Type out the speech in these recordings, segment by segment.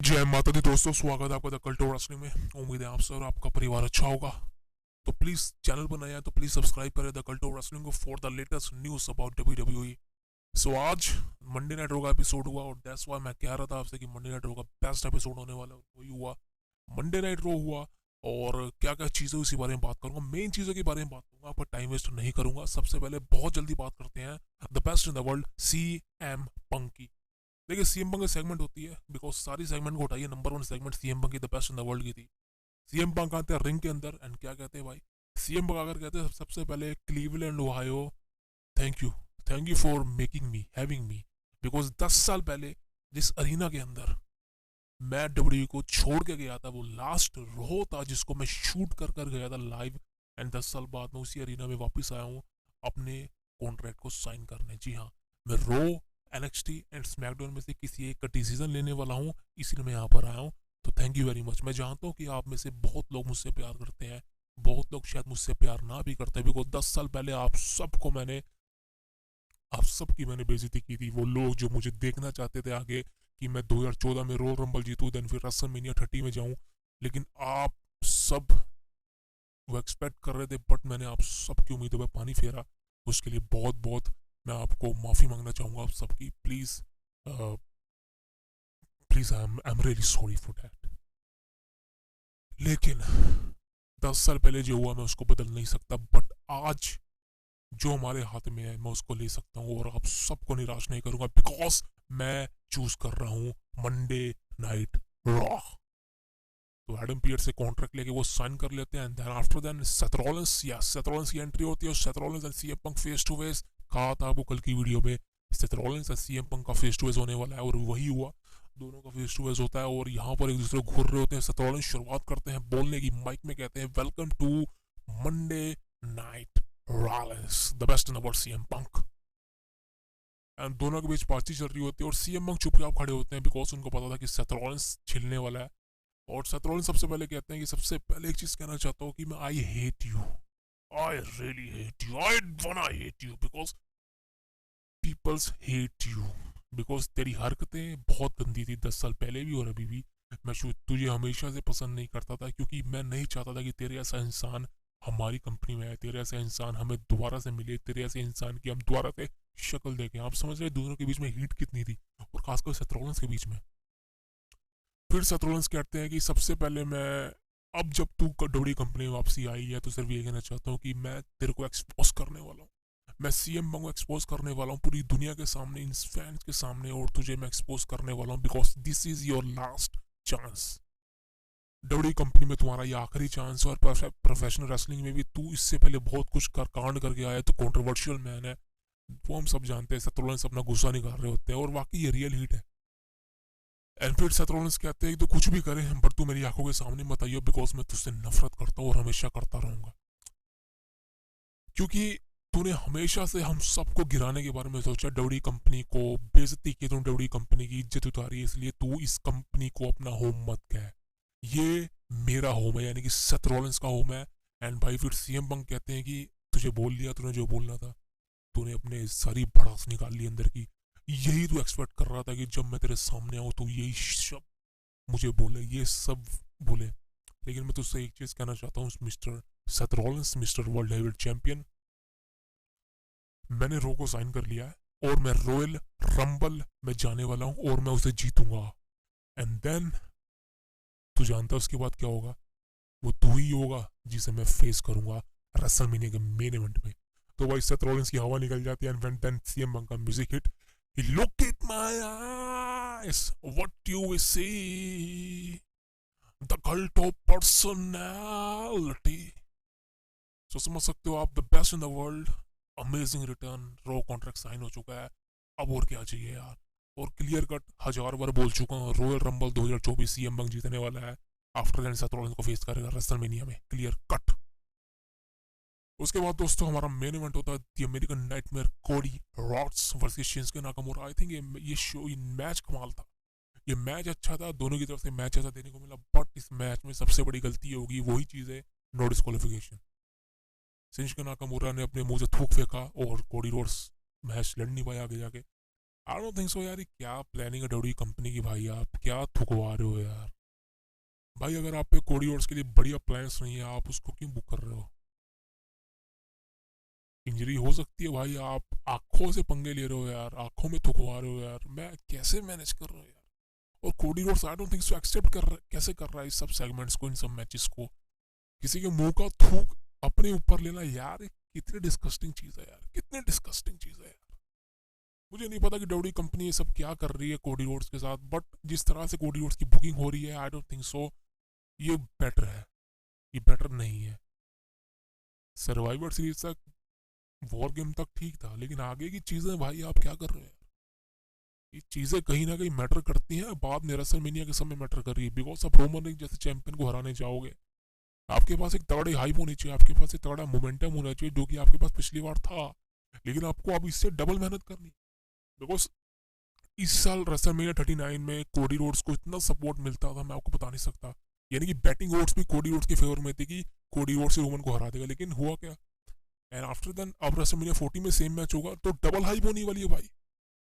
जय माता दी दोस्तों, स्वागत है आपका द कल्ट ऑफ रेसलिंग में। उम्मीद है आप सब और आपका परिवार अच्छा होगा। तो प्लीज चैनल पर नया है तो प्लीज सब्सक्राइब करें द कल्ट ऑफ रेसलिंग को for the latest news about WWE। सो आज मंडे नाइट रो का एपिसोड हुआ और दैट्स व्हाई मैं कह रहा था आपसे कि मंडे नाइट रो का बेस्ट एपिसोड होने वाला है। वही हुआ, मंडे नाइट रो हुआ। और क्या क्या चीज़ें उसी बारे में बात करूंगा, मेन चीज़ों के बारे में बात करूंगा, आपका टाइम वेस्ट नहीं करूंगा। सबसे पहले बहुत जल्दी बात करते हैं the best in the world CM पंक की। देखिए सीएम पंक की सेगमेंट होती है, बिकॉज सारी सेगमेंट को उठाइए, number one segment CM Punk की the best in the world की थी। सीएम पंक आते हैं रिंग के अंदर एंड क्या कहते हैं भाई, सीएम पंक आकर कहते हैं सबसे पहले Cleveland Ohio, thank you, thank you for making me, having me. Because 10 साल पहले जिस अरीना के अंदर मैं डब्ल्यू को छोड़ के गया था, वो लास्ट रो था जिसको मैं शूट कर कर गया था लाइव। एंड 10 साल बाद मैं उसी अरीना में वापस आया हूँ अपने कॉन्ट्रैक्ट को साइन करने। जी हाँ, मैं रो, NXT एंड स्मैकडाउन में से किसी एक का डिसीजन लेने वाला हूँ, इसलिए मैं यहाँ पर आया हूँ। तो थैंक यू वेरी मच। मैं जानता हूँ कि आप में से बहुत लोग मुझसे प्यार करते हैं, बहुत लोग शायद मुझसे प्यार ना भी करते हैं, बिकॉज 10 साल पहले आप सबकी मैंने बेइज्जती की थी। वो लोग जो मुझे देखना चाहते थे आगे कि मैं 2014 में रॉयल रंबल जीतूँ, देन फिर रेसलमेनिया 30 में जाऊँ, लेकिन आप सब वो एक्सपेक्ट कर रहे थे, बट मैंने आप सबकी उम्मीदों पर पानी फेरा। उसके लिए बहुत बहुत मैं आपको माफ़ी मांगना चाहूँगा आप सबकी। Please please I am really sorry for that. लेकिन 10 साल पहले जो हुआ मैं उसको बदल नहीं सकता, बट आज जो हमारे हाथ में है मैं उसको ले सकता हूँ और आप सबको निराश नहीं करूँगा, बिकॉज मैं चूज कर रहा हूँ मंडे नाइट रॉ। तो एडम पियर्स से कॉन्ट्रैक्ट लेके वो साइन कर लेते हैं and then after then Seth Rollins, या सेथ रॉलिंस की एंट्री होती है और Seth Rollins and CM Punk face to face. कहा था आपको कल की वीडियो में Seth Rollins and CM Punk का फेस टू फेस होने वाला है, और वही हुआ। दोनों का फेस टू फेस होता है और यहाँ पर एक दूसरे को घूर रहे होते हैं। सेथ रॉलिंस शुरुआत करते हैं बोलने की, माइक में कहते हैं welcome to Monday night Rollins, the best in the world CM Punk. And दोनों के बीच बातचीत चल रही होती है और सीएम पंक चुपचाप खड़े होते हैं, बिकॉज उनको पता था कि सेथ रॉलिंस छिलने वाला है। और सेथ रॉलिंस सबसे पहले कहते हैं कि सबसे पहले एक चीज कहना चाहता हूँ कि मैं I hate you, I really hate you, I wanna hate you because peoples hate you, because तेरी हरकतें बहुत गंदी थी 10 साल पहले भी और अभी भी। मैं तुझे हमेशा से पसंद नहीं करता था, क्योंकि मैं नहीं चाहता था कि तेरे ऐसा इंसान हमारी कंपनी में आए, तेरे ऐसा इंसान हमें दोबारा से मिले, तेरे ऐसे इंसान की हम दोबारा से शक्ल देखें। आप समझ रहे दोनों के बीच में हीट कितनी थी, और खासकर सेथ रॉलिंस के बीच में। फिर सेथ रॉलिंस कहते हैं कि सबसे पहले मैं, अब जब तू डब्ल्यू कंपनी में वापसी आई है तो सिर्फ ये कहना चाहता हूँ कि मैं तेरे को एक्सपोज करने वाला हूँ, मैं सीएम पंक को एक्सपोज करने वाला हूँ पूरी दुनिया के सामने, इन फैंस के सामने, और तुझे मैं एक्सपोज करने वाला हूँ, because this is your last chance. W company में तुम्हारा ये आखिरी चांस है, और प्रोफेशनल रेसलिंग में भी तू इससे पहले बहुत कुछ कांड करके आया, तो कॉन्ट्रोवर्शियल मैन है, वो हम सब जानते हैं। सेथ रॉलिंस अपना गुस्सा निकाल रहे होते हैं और वाकई ये रियल हीट है। एंड फिर सेथ रॉलिंस कहते हैं कि तो कुछ भी करे पर तू मेरी आंखों के सामने मत आइयो, बिकॉज मैं तुझसे नफरत करता हूँ और हमेशा करता रहूंगा, क्योंकि तूने हमेशा से हम सबको गिराने के बारे में सोचा, डब्ल्यू कंपनी को बेइज्जती की, तूने डब्ल्यू कंपनी की इज्जत उतारी, इसलिए तू इस कंपनी को अपना होम मत कह, ये मेरा होम है, यानी कि सेथ रॉलिंस का होम है। एंड भाई फिर सीएम पंक कहते हैं कि तुझे बोल लिया तूने जो बोलना था, तूने अपने सारी भड़ास निकाल ली अंदर की, यही तू एक्सपेक्ट कर रहा था कि जब मैं तेरे सामने आऊँ तो यही शब्द मुझे बोले, ये सब बोले। लेकिन मैं तुझसे एक चीज कहना चाहता हूँ mister Seth Rollins, mister world heavyweight champion, मैंने रो को साइन कर लिया है और मैं रॉयल रंबल में जाने वाला हूँ और मैं उसे जीतूंगा। एंड देन तू जानता है उसके बाद क्या होगा, वो तू ही होगा जिसे मैं फेस करूंगा रेसलमेनिया के मेन इवेंट में। तो भाई सेथ रॉलिंस की हवा निकल जाती है एंड देन सीएम पंक का music hit, look at my eyes, what you will see, the cult of personality। तो समझ सकते हो आप, the best in the world, amazing return, Raw contract sign हो चुका है, अब और क्या चाहिए यार। और क्लियर कट 1000 बार बोल चुका हूँ, रॉयल रंबल 2024 सीएम पंक जीतने वाला है, आफ्टर दैट सेथ रॉलिंस को फेस करेगा रेसलमेनिया में, क्लियर कट। उसके बाद दोस्तों हमारा मेन इवेंट होता है द अमेरिकन नाइटमेयर कोडी rods versus Shinsuke Nakamura. I think ये मैच कमाल था, ये मैच अच्छा था, दोनों की तरफ से मैच अच्छा देने को मिला, बट इस मैच में सबसे बड़ी गलती होगी, वही चीज़ है नो डिस्क्वालिफिकेशन। शिंसुके नाकामुरा ने अपने मुंह से थूक फेंका और कोडी रोड्स मैच लड़ नहीं पाया आगे जाके। आई डोंट थिंक सो यार। ये क्या प्लानिंग है डब्ल्यू कंपनी की भाई, आप क्या थुकवा रहे हो यार। भाई अगर आप पे कोडी रोड्स के लिए बढ़िया प्लान्स नहीं है, आप उसको क्यों बुक कर रहे हो। इंजरी हो सकती है भाई, आप आंखों से पंगे ले रहे हो यार, आंखों में थुकवा रहे हो यार, मैं कैसे मैनेज कर रहा हूँ यार। और Cody Rhodes I don't think so accept कर रहा, कैसे कर रहा है इस सब सेगमेंट्स को, इन सब मैचेस को। किसी के मुंह का थूक अपने ऊपर लेना यार, कितनी डिस्कस्टिंग चीज़ है यार, कितनी डिस्कस्टिंग चीज़ है यार। मुझे नहीं पता कि डब्ल्यू कंपनी ये सब क्या कर रही है कोडी रोड्स के साथ, बट जिस तरह से कोडी रोड्स की बुकिंग हो रही है आई डोंट थिंक सो ये बेटर है, ये बेटर नहीं है। सर्वाइवर सीरीज तक, वॉर गेम तक ठीक था, लेकिन आगे की चीज़ें भाई आप क्या कर रहे हैं। ये चीज़ें कहीं ना कहीं मैटर करती हैं, बाद में रेसलमेनिया के समय मैटर कर रही है, बिकॉज आप रोमन रिंग्स जैसे चैंपियन को हराने जाओगे, आपके पास एक तगड़ी हाइप होनी चाहिए, आपके पास एक तगड़ा मोमेंटम होना चाहिए, जो कि आपके पास पिछली बार था। लेकिन आपको अब इससे डबल मेहनत करनी, बिकॉज इस साल रेसलमेनिया 39 में कोडी रोड्स को इतना सपोर्ट मिलता था, मैं आपको बता नहीं सकता। यानी कि बैटिंग ओड्स भी कोडी रोड्स के फेवर में थी कि कोडी रोड्स से रोमन को हरा देगा, लेकिन हुआ क्या। एंड आफ्टर देन अब रेसलमेनिया 40 में सेम मैच होगा, तो डबल हाइप होने वाली है भाई।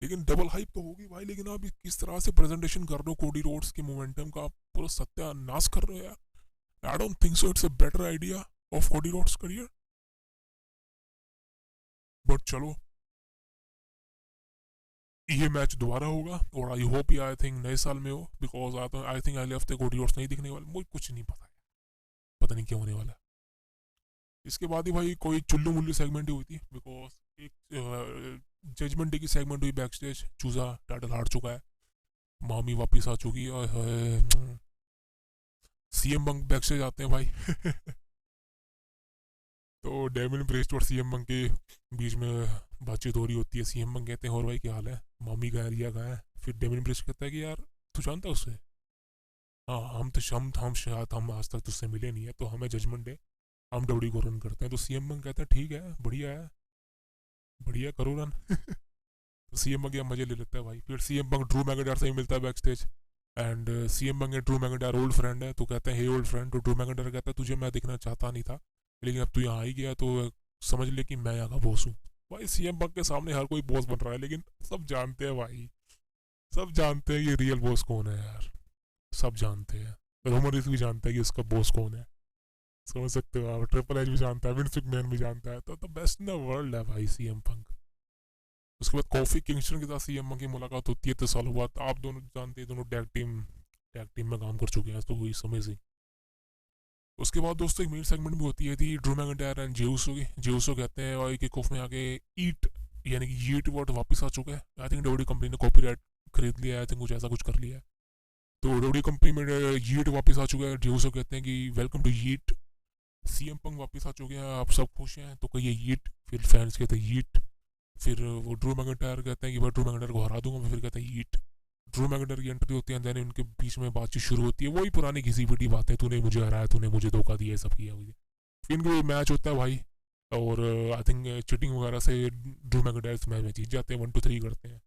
लेकिन डबल हाइप तो होगी भाई, लेकिन आप किस तरह से प्रेजेंटेशन कर रहे हो कोडी रोड्स के मोमेंटम का, आप पूरा सत्यानाश कर रहे हो यार। आई don't think so it's a better idea of Cody Rhodes career, but चलो ये मैच दोबारा होगा, और आई होप ये आई थिंक नए साल में हो, बिकॉज आई थिंक अगले हफ्ते कोडी रोड्स नहीं दिखने वाले, मुझे कुछ नहीं पता है, पता नहीं क्या होने वाला है। इसके बाद ही भाई कोई चुल्लू मुल्लू सेगमेंट ही हुई थी, बिकॉज एक जजमेंट डे की सेगमेंट हुई बैक स्टेज, चूजा टाइटल हार चुका है, मामी वापिस आ चुकी है, सीएम बंक बैक स्टेज आते हैं भाई। तो डेविन प्रेस्ट और सीएम बंक के बीच में बातचीत हो रही होती है, सीएम बंक कहते हैं और भाई क्या हाल है, मामी का रिया का है। फिर डेविन प्रेस्ट कहता है कि यार तू जानता है उससे, हाँ हम शायद हम आज तक तुझसे मिले नहीं है, तो हमें जजमेंट डे हम डब्ल्यू को रन करते हैं। तो सीएम बंक कहता है ठीक है, बढ़िया है, बढ़िया करो रन। तो सीएम बंक मजे ले लेता है भाई। फिर सीएम बंक ड्रू मैकइंटायर से ही मिलता है back stage, and CM bunk Drew McIntyre old friend है, तो कहते हैं हे ओल्ड फ्रेंड। तो ड्रू मैकइंटायर कहता है तुझे मैं दिखना चाहता नहीं था, लेकिन अब तू यहाँ आ ही गया तो समझ ले कि मैं यहाँ का बॉस हूँ। भाई सीएम बंक के सामने हर कोई बॉस बन रहा है, लेकिन सब जानते हैं भाई, सब जानते हैं ये रियल बॉस कौन है यार, सब जानते हैं। रोमन रेंस भी जानता है कि उसका बॉस कौन है, समझ सकते हो आप। ट्रिपल एच भी जानता है, विंस मैन भी जानता है, तो the best in the world है भाई सीएम पंक। उसके बाद कॉफी किंगस्टन के साथ सीएम पंक की मुलाकात होती है 3 सालों बाद। आप दोनों जानते हैं, दोनों टैग टीम में काम कर चुके हैं, तो वही अमेजिंग। उसके बाद दोस्तों एक मेन सेगमेंट भी होती है थी ड्रू मैकइंटायर एंड जेउसो की। जेउसो कहते हैं और एक ऑफ में आके ईट यानी कि यीट वर्ड वापस आ चुका है। आई थिंक डब्ल्यू कंपनी ने कॉपीराइट खरीद लिया है, आई थिंक कुछ ऐसा कुछ कर लिया है। तो डब्ल्यू कंपनी में यीट वापस आ चुका है। जेउसो कहते हैं कि welcome to yeet, CM Punk वापस आ चुके हैं, आप सब खुश हैं, तो कहिए यीट। फिर फैंस कहते हैं यीट। फिर वो ड्रू मैकइंटायर कहते हैं कि मैं ड्रू मैकइंटायर को हरा दूंगा, फिर कहते हैं यीट। ड्रू मैकइंटायर की एंट्री होती है, देन उनके बीच में बातचीत शुरू होती है, वही पुरानी घिसी पिटी बातें, तूने मुझे हराया, तूने मुझे धोखा दिया, सब किया मुझे। फिर इनका मैच होता है भाई, और आई थिंक चिटिंग वगैरह से ड्रू मैकइंटायर मैच में जीत जाते हैं, 1 2 3 करते हैं,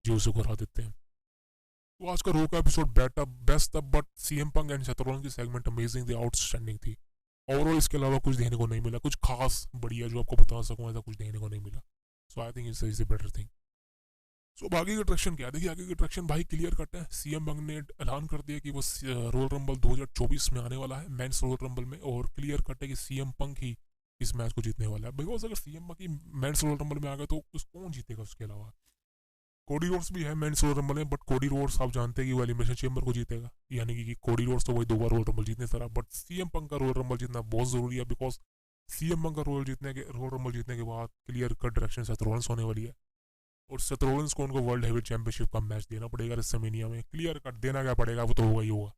जो उसे को हरा देते हैं। तो आज का रो का एपिसोड बेस्ट था, but CM Punk and Seth Rollins की सेगमेंट अमेजिंग थी, आउटस्टैंडिंग थी। ओवरऑल इसके अलावा कुछ देखने को नहीं मिला, कुछ खास बढ़िया जो आपको बता सकूँ ऐसा कुछ देखने को नहीं मिला। So I think is a better thing. So आगे का अट्रैक्शन क्या है, देखिए आगे का अट्रैक्शन भाई क्लियर कट है। सीएम बंग ने ऐलान कर दिया कि वो रोयल रंबल 2024 में आने वाला है, मेंस रोयल रंबल में, और क्लियर कट है कि सीएम पंक ही इस मैच को जीतने वाला है। बिकॉज अगर सीएम पंक ही मेंस रोयल रंबल में आ गया तो उस कौन जीतेगा उसके अलावा। कोडी रोड्स भी है मेंस रोयल रंबल में, बट कोडी रोड्स आप जानते हैं कि वो एलिमिनेशन चेंबर को जीतेगा, यानी कि कोडी रोड्स तो वही 2 बार रोयल रंबल जीतने तरह, बट सीएम पंक का रोयल रंबल जीतना बहुत जरूरी है, बिकॉज सीएम पंक का रोयल रंबल जीतने के बाद clear cut direction Seth Rollins होने वाली है, और सेथ रॉलिंस को उनको वर्ल्ड हेवीवेट चैंपियनशिप का मैच देना पड़ेगा रेसलमेनिया में। क्लियर कट देना क्या पड़ेगा, वो तो होगा ही होगा।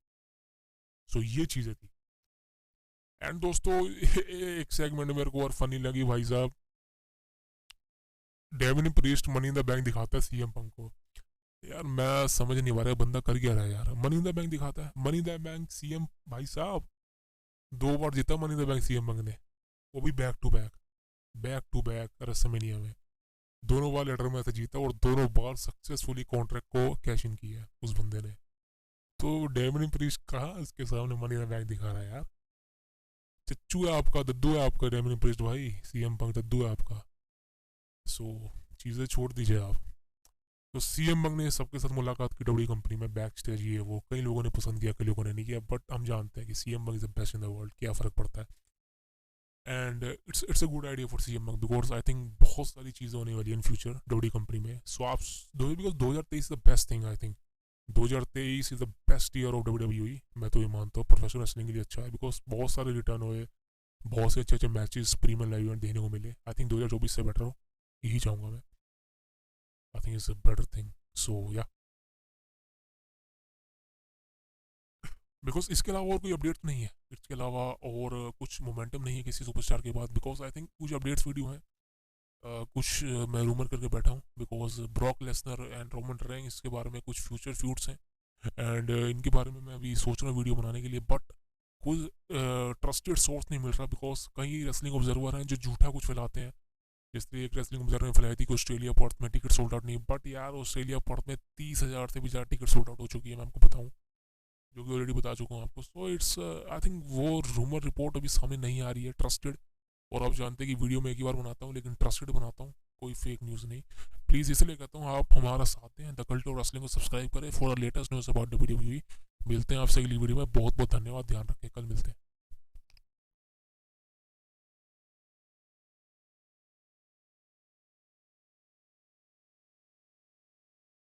सो ये चीज़ें थी। एंड दोस्तों एक सेगमेंट मेरे को और फनी लगी भाई साहब, Devin Priest money in the bank दिखाता है सीएम पंक को। यार मैं समझ नहीं पा रहा बंदा कर क्या रहा है यार। मनी इन द बैंक दिखाता है, money in the bank CM भाई साहब 2 बार जीता money in the bank CM Punk ने, वो भी बैक टू बैक रेसलमेनिया में। दोनों बार लेटर में से जीता, और दोनों बार सक्सेसफुली कॉन्ट्रैक्ट को कैश इन किया है उस बंदे ने। तो डेविन प्रीस्ट कहा इसके सामने मनी इन द बैंक दिखा रहा है यार। चच्चू है आपका, दद्दू है आपका डेविन प्रीस्ट भाई, सीएम पंक दद्दू है आपका। सो चीज़ें छोड़ दीजिए आप। तो सीएम मंग ने सबके साथ मुलाकात की डब्ल्यू कंपनी में, बैक स्टेज ये वो, कई लोगों ने पसंद किया, कई लोगों ने नहीं किया, बट हम जानते हैं कि सीएम मंग is the best in the world, क्या फ़र्क पड़ता है। And it's a good idea for CM मंग बिकॉज आई थिंक बहुत सारी चीज़ें होने वाली है इन फ्यूचर डब्ल्यू कंपनी में। सो आप because 2023 the best thing I think, 2023 is the best year of W. मैं तो ये मानता हूँ प्रोफेशनल रेसलिंग के लिए अच्छा है, बिकॉज बहुत सारे रिटर्न हुए, बहुत से अच्छे अच्छे मैचेस प्रीमियम लाइव इवेंट देखने को मिले। आई थिंक 2024 से बेटर हो, यही चाहूँगा मैं। I think it's a better thing. So या बिकॉज इसके अलावा और कोई अपडेट नहीं है, इसके अलावा और कुछ मोमेंटम नहीं है किसी सुपरस्टार के बाद। बिकॉज आई थिंक कुछ अपडेट्स वीडियो हैं, कुछ मैं रूमर करके बैठा हूँ, because Brock Lesnar and Roman Reigns के बारे में कुछ फ्यूचर फ्यूड्स हैं, एंड इनके बारे में मैं अभी सोच रहा हूँ वीडियो बनाने के लिए, बट कोई ट्रस्टेड सोर्स नहीं मिल रहा। बिकॉज कई रेसलिंग ऑब्जर्वर हैं जो झूठा कुछ फैलाते हैं। जैसे एक रेसलिंग ऑब्जर्वर ने फैलाई थी कि ऑस्ट्रेलिया पर्थ में टिकट सोल्ड आउट नहीं, बट यार ऑस्ट्रेलिया पर्थ में 30,000 से भी ज़्यादा टिकट सोल्ड आउट हो चुकी है, मैं आपको बताऊँ, जो कि ऑलरेडी बता चुका हूँ आपको। सो इट्स आई थिंक वो रूमर रिपोर्ट अभी सामने नहीं आ रही है ट्रस्टेड। और आप जानते हैं कि वीडियो में एक ही बार बनाता हूँ, लेकिन ट्रस्टेड बनाता हूँ, कोई फेक न्यूज़ नहीं। प्लीज़ इसलिए कहता हूँ आप हमारा साथ दें, द कल्ट ऑफ रेसलिंग को सब्सक्राइब करें for the latest news about WWE. मिलते हैं आपसे अगली वीडियो में, बहुत बहुत धन्यवाद, ध्यान रखें, कल मिलते हैं।